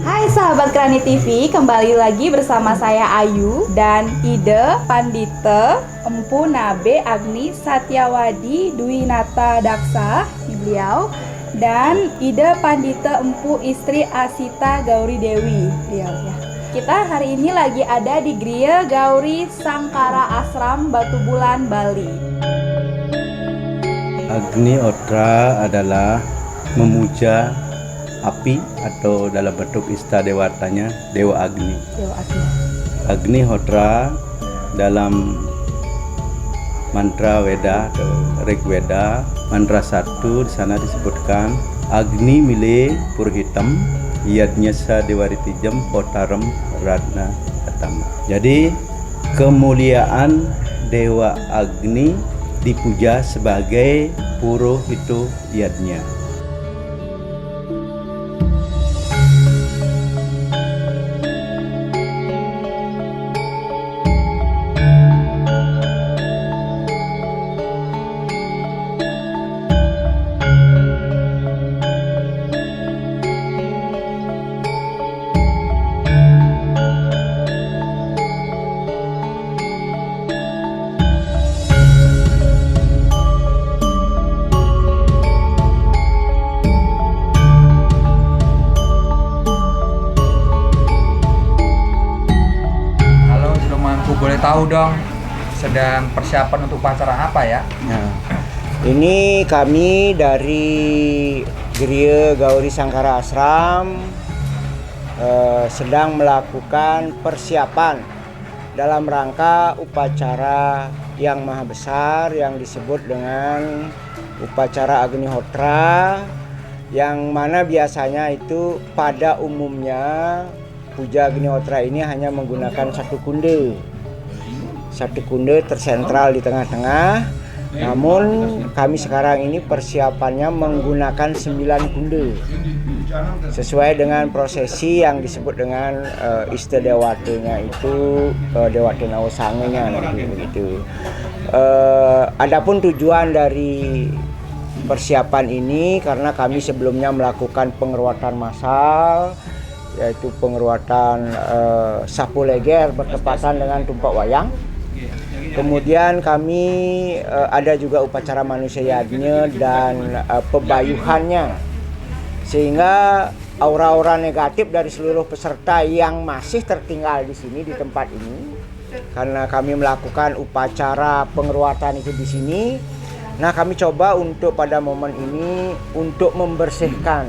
Hai sahabat Krani TV, kembali lagi bersama saya Ayu dan Ide Pandite Empu Nabe Agni Satyawadi Dwinata Daksa, ini beliau, dan Ide Pandite Empu Istri Asita Gauri Dewi, beliau ya. Kita hari ini lagi ada di Griya Gauri Sangkara Ashram Batu Bulan, Bali. Agni Hotra adalah memuja api atau dalam bentuk ista dewatanya Dewa Agni. Dewa Agni. Agni Hotra dalam mantra Weda atau Rig Weda, mantra 1 di sana disebutkan Agni Mile Purhitam Yadnyasa Dewaritijam Potaram Radna Atama. Jadi kemuliaan Dewa Agni dipuja sebagai Purohito Yadnya. Boleh tahu dong, sedang persiapan untuk upacara apa ya? Nah, ini kami dari Griya Gauri Sangkara Ashram sedang melakukan persiapan dalam rangka upacara yang maha besar yang disebut dengan upacara Agni Hotra, yang mana biasanya itu pada umumnya puja Agni Hotra ini hanya menggunakan satu kunde tersentral di tengah-tengah. Namun kami sekarang ini persiapannya menggunakan 9 kunde sesuai dengan prosesi yang disebut dengan Ista Dewatanya itu Dewatena Osangenya begitu. Adapun tujuan dari persiapan ini karena kami sebelumnya melakukan pengeruatan massal, yaitu pengeruatan sapu leger bertepatan dengan tumpak wayang. Kemudian kami ada juga upacara manusia yadnya dan pebayuhannya, sehingga aura-aura negatif dari seluruh peserta yang masih tertinggal di sini di tempat ini, karena kami melakukan upacara pengeruatan itu di sini. Nah, kami coba untuk pada momen ini untuk membersihkan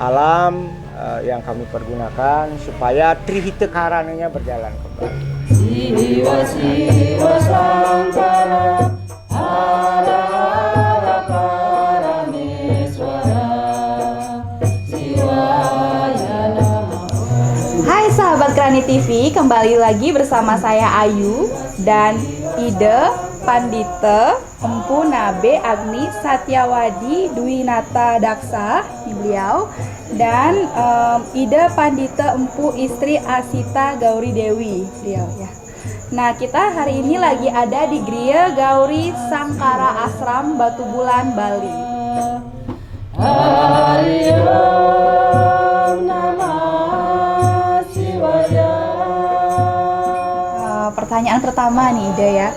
alam yang kami pergunakan supaya Trihita Karananya berjalan kembali. Siwa siwa sangkara hara hara parameswara siwaya namaha. Hai sahabat Krani TV, kembali lagi bersama saya Ayu dan Ide Pandite Empu Nabe Agni Satyawadi Dwinata Daksa, ini beliau, dan Ide Pandite Empu Istri Asita Gauri Dewi, beliau ya. Nah, kita hari ini lagi ada di Griya Gauri Sangkara Ashram Batu Bulan, Bali. Hari Om Namah Shivaya. Pertanyaan pertama nih Ide ya,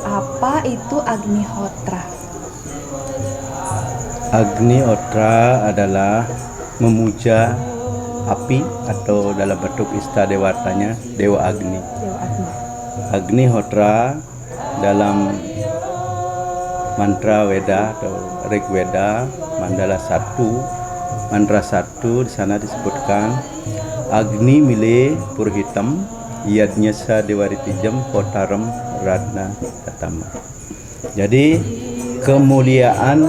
apa itu Agni Hotra? Agni Hotra adalah memuja api atau dalam bentuk ista dewatanya Dewa Agni. Dewa Agni. Agni Hotra dalam mantra Weda atau Rig Weda, mandala 1, mantra 1 di sana disebutkan Agni Mile Purhitam Yadnyasa Dewaritijam Potaram Radna Atama. Jadi kemuliaan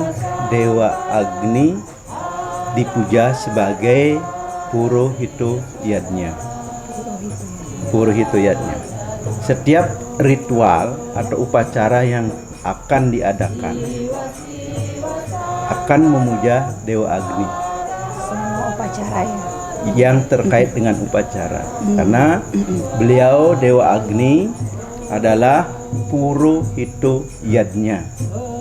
Dewa Agni dipuja sebagai Purohito Yadnya. Purohito Yadnya. Setiap ritual atau upacara yang akan diadakan akan memuja Dewa Agni. Semua upacara ya. Yang terkait dengan upacara. Karena beliau Dewa Agni adalah Purohito Yadnya.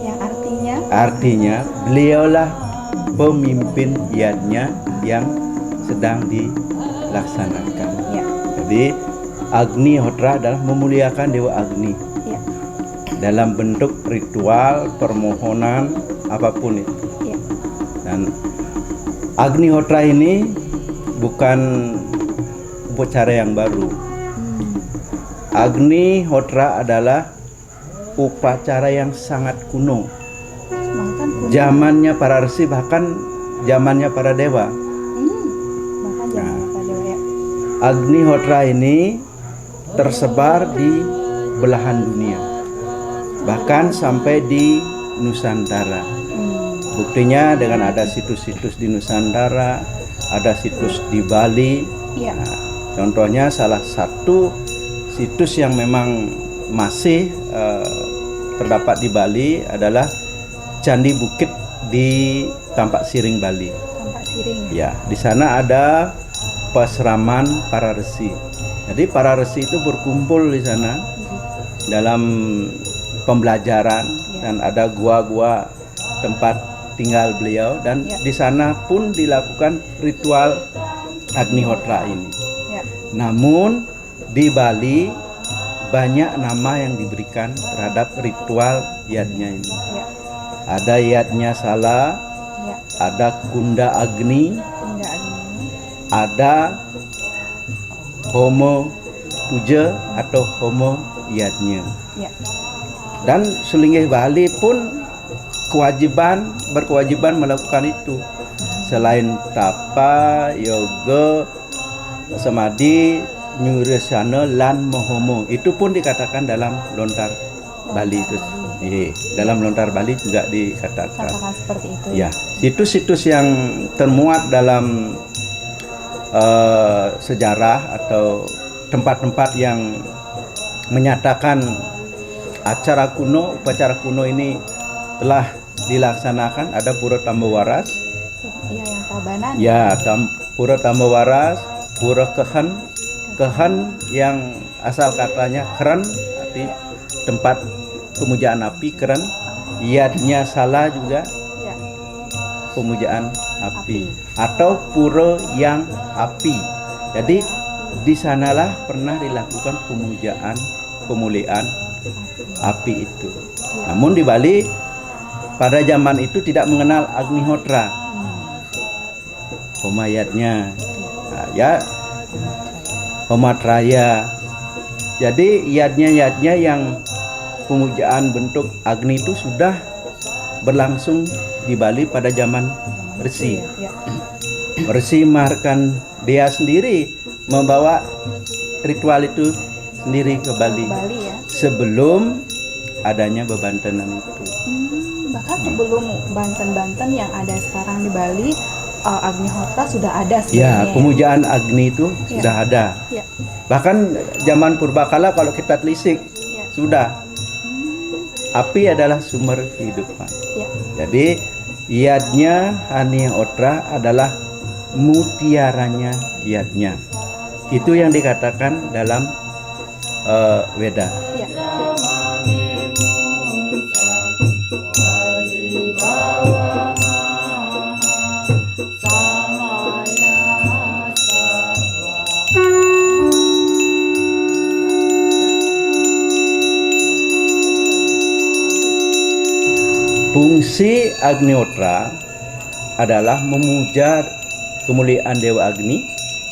Yang artinya Artinya beliaulah pemimpin yadnya yang sedang dilaksanakan. Ya. Jadi Agnihotra adalah memuliakan Dewa Agni Ya. dalam bentuk ritual permohonan apapun itu. Ya. Dan Agnihotra ini bukan upacara yang baru. Agnihotra adalah upacara yang sangat kuno. Bahkan kuno. Zamannya para resi, bahkan zamannya para dewa. Bahkan jangan lupa Dewa ya. Agnihotra ini tersebar di belahan dunia, bahkan sampai di Nusantara. Buktinya dengan ada situs-situs di Nusantara, ada situs di Bali. Ya. Nah, contohnya salah satu situs yang memang masih terdapat di Bali adalah Candi Bukit di Tampak Siring, Bali. Tampak Siring. Ya, di sana ada pasraman para resi. Jadi para resi itu berkumpul di sana dalam pembelajaran, dan ada gua-gua tempat tinggal beliau, dan Ya. di sana pun dilakukan ritual Agnihotra ini. Ya. Namun di Bali banyak nama yang diberikan terhadap ritual yadnya ini. Ya. Ada yadnya Sala, Ya. ada Kunda Agni, Enggak Agni. ada Homo Puja atau Homo Yadnya. Ya. Dan Sulinggih Bali pun berkewajiban melakukan itu. Selain tapa, yoga, samadhi, nyuresana, lan mohomo, itu pun dikatakan dalam lontar Bali itu. Dalam lontar Bali juga dikatakan. Katakan seperti itu. Ya, situs-situs yang termuat dalam sejarah atau tempat-tempat yang menyatakan upacara kuno ini telah dilaksanakan, ada Pura Tambawaras, Iya, yang Tabanan. ya, Pura Tambawaras, Pura Kehen yang asal katanya keren, arti tempat pemujaan api, keren. Yadnya Sala juga Ya. pemujaan api, atau pura yang api. Jadi di sanalah pernah dilakukan pemuliaan api itu. Namun di Bali pada zaman itu tidak mengenal Agnihotra, Homayatnya, nah, ya Homatraya. Jadi yadnya yang pemujaan bentuk Agni itu sudah berlangsung di Bali pada zaman Resi. Ya. Resi Markandeya sendiri membawa ritual itu sendiri ke Bali Bali ya. sebelum adanya bebantenan itu. Bahkan sebelum Banten-Banten yang ada sekarang di Bali, Agnihotra sudah ada Ya, sebenarnya. pemujaan Agni itu Ya. sudah ada. Ya. Bahkan zaman purbakala kalau kita telisik Ya. sudah. Api adalah sumber kehidupan. Ya. Jadi yadnya Agnihotra adalah mutiaranya yadnya. Itu yang dikatakan dalam Weda. Ya. Fungsi Agnihotra adalah memuja kemuliaan Dewa Agni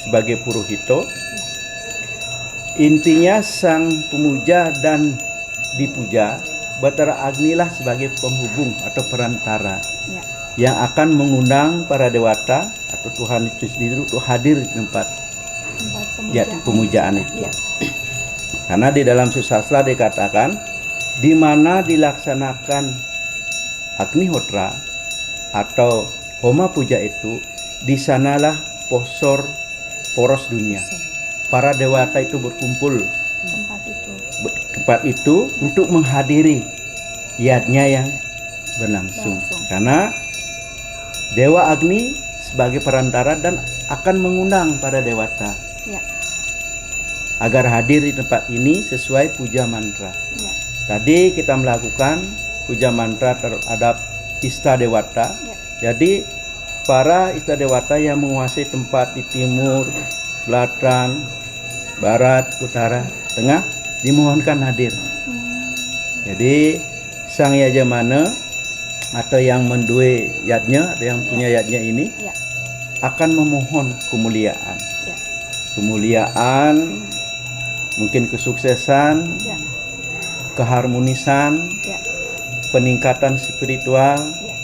sebagai Purohito. Intinya sang pemuja dan dipuja, Batara Agni lah sebagai penghubung atau perantara Ya. yang akan mengundang para dewata atau Tuhan itu sendiri untuk hadir di tempat Tempat ya, pemujaan itu. Ya. Karena di dalam susastra dikatakan di mana dilaksanakan Agnihotra atau Homa Puja itu, di sanalah poros dunia. Para dewata itu berkumpul tempat itu untuk menghadiri yadnya yang berlangsung. Karena Dewa Agni sebagai perantara dan akan mengundang para dewata Ya. agar hadir di tempat ini sesuai puja mantra. Ya. Tadi kita melakukan puja mantra terhadap Ista Dewata. Ya. Jadi para istadewata yang menguasai tempat di timur, selatan, barat, utara, tengah dimohonkan hadir. Jadi sang yajamana atau yang mendue yadnya, atau yang punya yadnya ini Ya. akan memohon kemuliaan. Ya. Kemuliaan, mungkin kesuksesan, Ya. keharmonisan, Ya. peningkatan spiritual. Ya.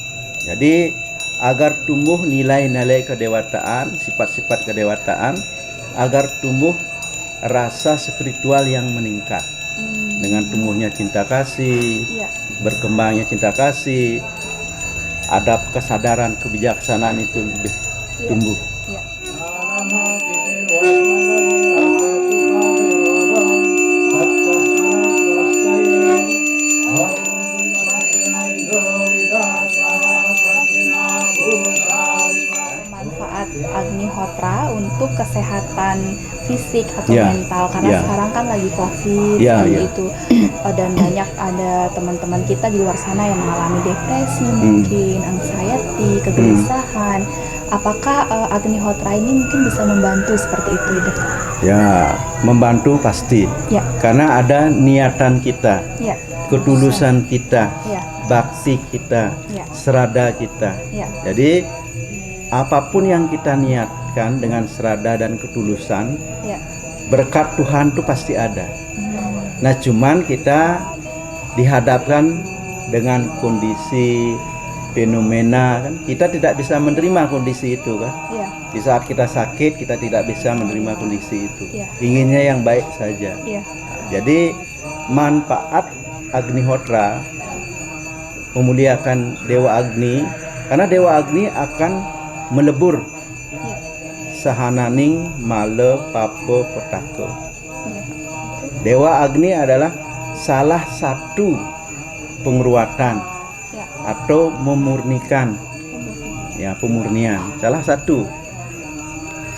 Jadi agar tumbuh nilai-nilai kedewataan, sifat-sifat kedewataan, agar tumbuh rasa spiritual yang meningkat. Dengan tumbuhnya cinta kasih, Ya. berkembangnya cinta kasih, adab kesadaran kebijaksanaan itu lebih tumbuh. Ya. Manfaat Agnihotra untuk kesehatan fisik atau Ya, mental, karena ya. sekarang kan lagi COVID Ya, seperti ya. itu. Dan banyak ada teman-teman kita di luar sana yang mengalami depresi, mungkin anxiety, kegelisahan. Apakah Agnihotra ini mungkin bisa membantu seperti itu, Ida? Ya, membantu pasti. Ya. Karena ada niatan kita, Ya. ketulusan kita, Ya. bakti kita, Ya. serada kita. Ya. Jadi apapun yang kita niatkan dengan serada dan ketulusan, Ya. berkat Tuhan itu pasti ada. Nah, cuman kita dihadapkan dengan kondisi fenomena kan, kita tidak bisa menerima kondisi itu kan. Ya. Di saat kita sakit, kita tidak bisa menerima kondisi itu. Ya. Inginnya yang baik saja. Ya. Jadi manfaat Agnihotra memuliakan Dewa Agni, karena Dewa Agni akan melebur Ya. sahananing male pape petaka. Ya. Dewa Agni adalah salah satu penguruatan Ya. atau memurnikan, ya, pemurnian. Salah satu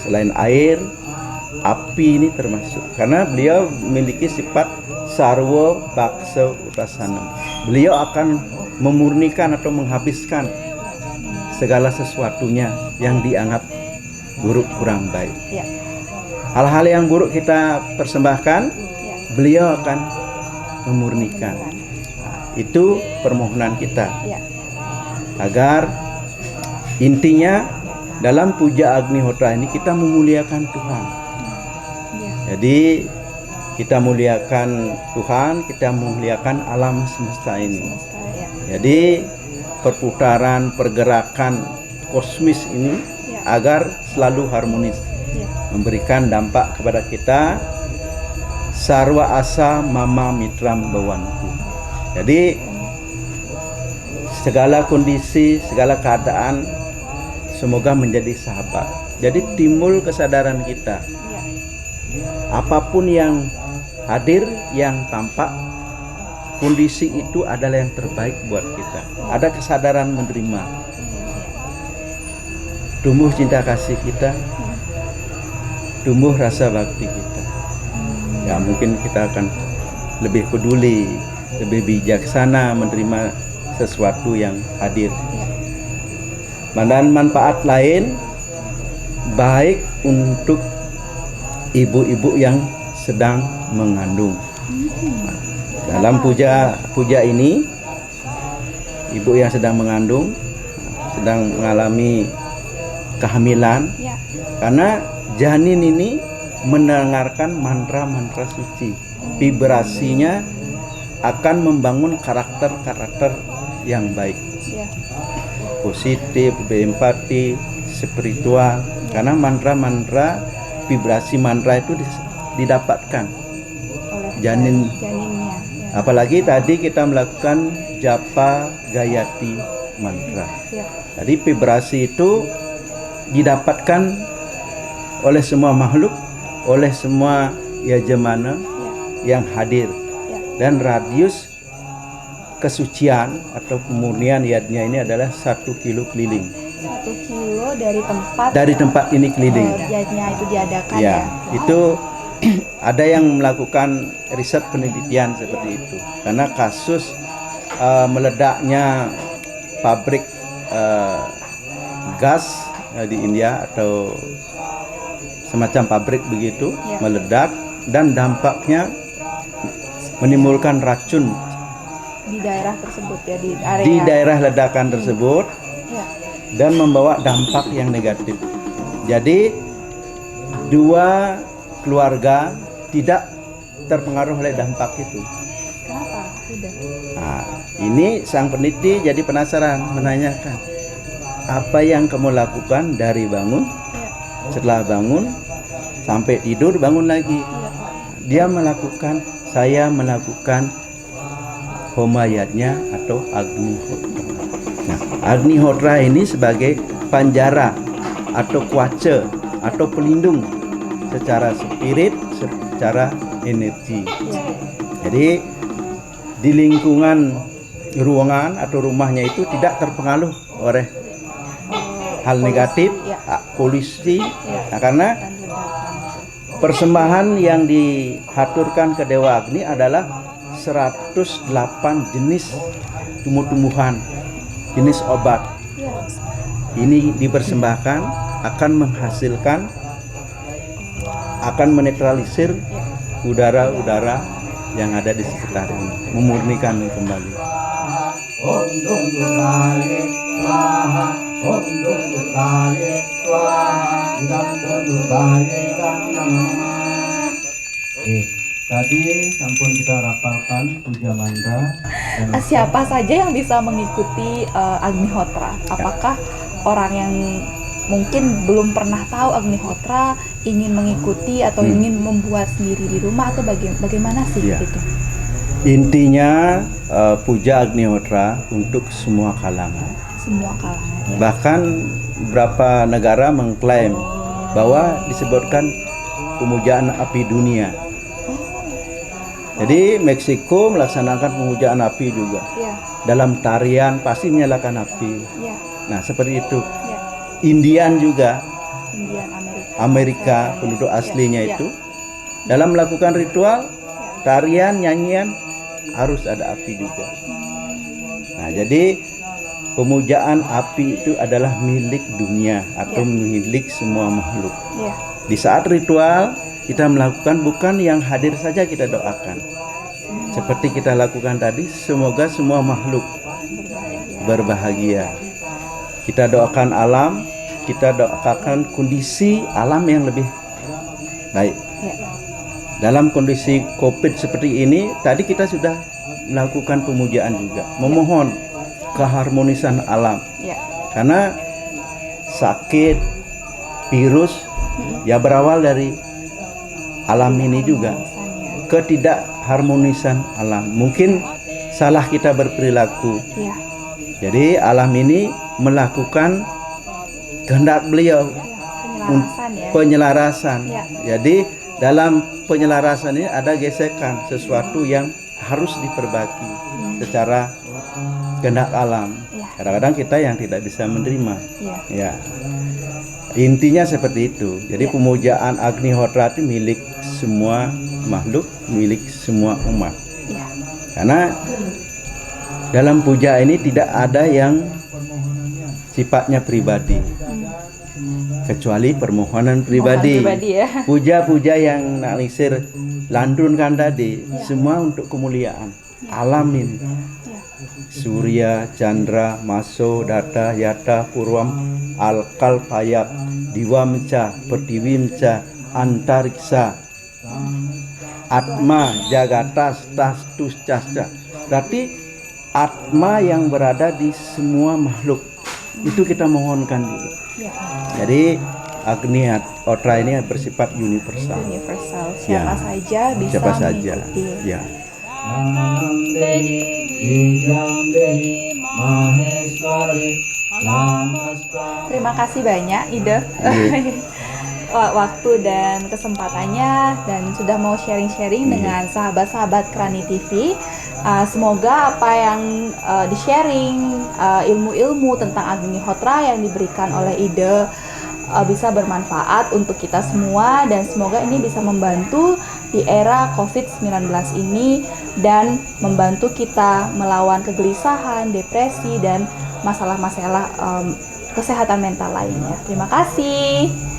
selain air, api ini termasuk, karena beliau memiliki sifat sarwa baksa utasana. Beliau akan memurnikan atau menghabiskan segala sesuatunya yang dianggap buruk, kurang baik. Ya. Hal-hal yang buruk kita persembahkan, Ya. beliau akan memurnikan. Itu permohonan kita, Ya. agar intinya dalam puja Agnihotra ini kita memuliakan Tuhan. Ya. Jadi kita muliakan Tuhan, kita memuliakan alam semesta ini. Ya. Jadi perputaran pergerakan kosmis ini Ya. agar selalu harmonis, Ya. memberikan dampak kepada kita. Sarwa asa mama mitram bawanku. Jadi segala kondisi, segala keadaan semoga menjadi sahabat. Jadi timbul kesadaran kita, Ya. apapun yang hadir, yang tampak, kondisi itu adalah yang terbaik buat kita. Ada kesadaran menerima, tumbuh cinta kasih kita, tumbuh rasa bakti kita. Ya, mungkin kita akan lebih peduli, lebih bijaksana menerima sesuatu yang hadir. Dan manfaat lain baik untuk ibu-ibu yang sedang mengandung. Dalam puja ini, ibu yang sedang mengandung, sedang mengalami kehamilan, Ya. karena janin ini mendengarkan mantra-mantra suci. Vibrasinya akan membangun karakter-karakter yang baik, Ya. positif, berempati, spiritual. Karena mantra-mantra, vibrasi mantra itu didapatkan Oleh janin. janinnya. Ya. Apalagi tadi kita melakukan japa gayati mantra. Ya. Jadi vibrasi itu didapatkan oleh semua makhluk, oleh semua yajamana yang hadir. Ya. Dan radius kesucian atau pemurnian yadnya ini adalah 1 kilo keliling. 1 kilo dari Dari tempat ini keliling. jadinya itu diadakan Ya, ya. itu ada yang melakukan riset penelitian seperti itu. Karena kasus meledaknya pabrik gas di India atau semacam pabrik begitu Ya. meledak dan dampaknya menimbulkan racun Di daerah tersebut ya, di area. di daerah ledakan tersebut Ya. dan membawa dampak yang negatif. Jadi dua keluarga tidak terpengaruh oleh dampak itu. Kenapa? Tidak. Nah, ini sang peneliti jadi penasaran menanyakan, apa yang kamu lakukan dari bangun, Ya. setelah bangun sampai tidur bangun lagi. Dia melakukan, saya melakukan homayatnya atau Agnihotra. Nah, Agnihotra ini sebagai panjara atau kuace atau pelindung secara spirit, secara energi. Jadi di lingkungan ruangan atau rumahnya itu tidak terpengaruh oleh hal negatif, polusi. Nah, karena persembahan yang dihaturkan ke Dewa Agni adalah 108 jenis tumbuh-tumbuhan, jenis obat. Ini dipersembahkan akan menghasilkan, akan menetralisir udara-udara yang ada di sekitar ini, memurnikan kembali. Tadi sampun kita rapalkan puja mandra. Siapa saja yang bisa mengikuti Agnihotra? Apakah orang yang mungkin belum pernah tahu Agnihotra ingin mengikuti atau ingin membuat sendiri di rumah, atau bagaimana sih Ya. itu? Intinya puja Agnihotra untuk semua kalangan. Semua kalangan ya. Bahkan beberapa negara mengklaim bahwa disebutkan pemujaan api dunia. Jadi Meksiko melaksanakan pemujaan api juga. Ya, Dalam tarian pasti menyalakan api. ya, Nah, seperti itu. ya. Indian juga, Indian Amerika penduduk aslinya Ya, ya. itu dalam melakukan ritual tarian, nyanyian harus ada api juga. Nah, jadi pemujaan api itu adalah milik dunia atau milik semua makhluk. Ya, Di saat ritual kita melakukan, bukan yang hadir saja kita doakan. Seperti kita lakukan tadi, semoga semua makhluk berbahagia. Kita doakan alam, kita doakan kondisi alam yang lebih baik. ya. Dalam kondisi COVID seperti ini, tadi kita sudah melakukan pemujaan juga, memohon keharmonisan alam. Ya. Karena sakit, virus, ya berawal dari alam ini juga. Misalnya. Ketidakharmonisan alam. Mungkin salah kita berperilaku. Ya, Jadi alam ini melakukan kehendak beliau, penyelarasan ya. penyelarasan. Ya. Jadi dalam penyelarasan ini ada gesekan, sesuatu yang harus diperbagi secara kehendak alam. Ya. Kadang-kadang kita yang tidak bisa menerima. Ya. Ya. Intinya seperti itu. Jadi Ya. pemujaan Agnihotra itu milik semua makhluk, milik semua umat. Ya. Karena dalam puja ini tidak ada yang sifatnya pribadi, kecuali permohonan pribadi. Pribadi ya. Puja-puja yang nalisir landunkan tadi, semua untuk kemuliaan alam ini. Surya, Chandra, Maso, Data, Yata, Purwam, Alkal, Payak, Diwamca, Pertiwimca, Antariksa, Atma, Jagata, Stastus, Casca. Berarti Atma yang berada di semua makhluk itu kita mohonkan juga. Ya. Jadi Agnihotra ini bersifat universal. Universal. Ya. Siapa saja bisa Siapa saja. mengikuti. Ya. Terima kasih banyak Ide waktu dan kesempatannya, dan sudah mau sharing-sharing dengan sahabat-sahabat Krani TV. Semoga apa yang di-sharing, ilmu-ilmu tentang Agnihotra yang diberikan oleh Ide bisa bermanfaat untuk kita semua, dan semoga ini bisa membantu di era COVID-19 ini dan membantu kita melawan kegelisahan, depresi, dan masalah-masalah kesehatan mental lainnya. Terima kasih.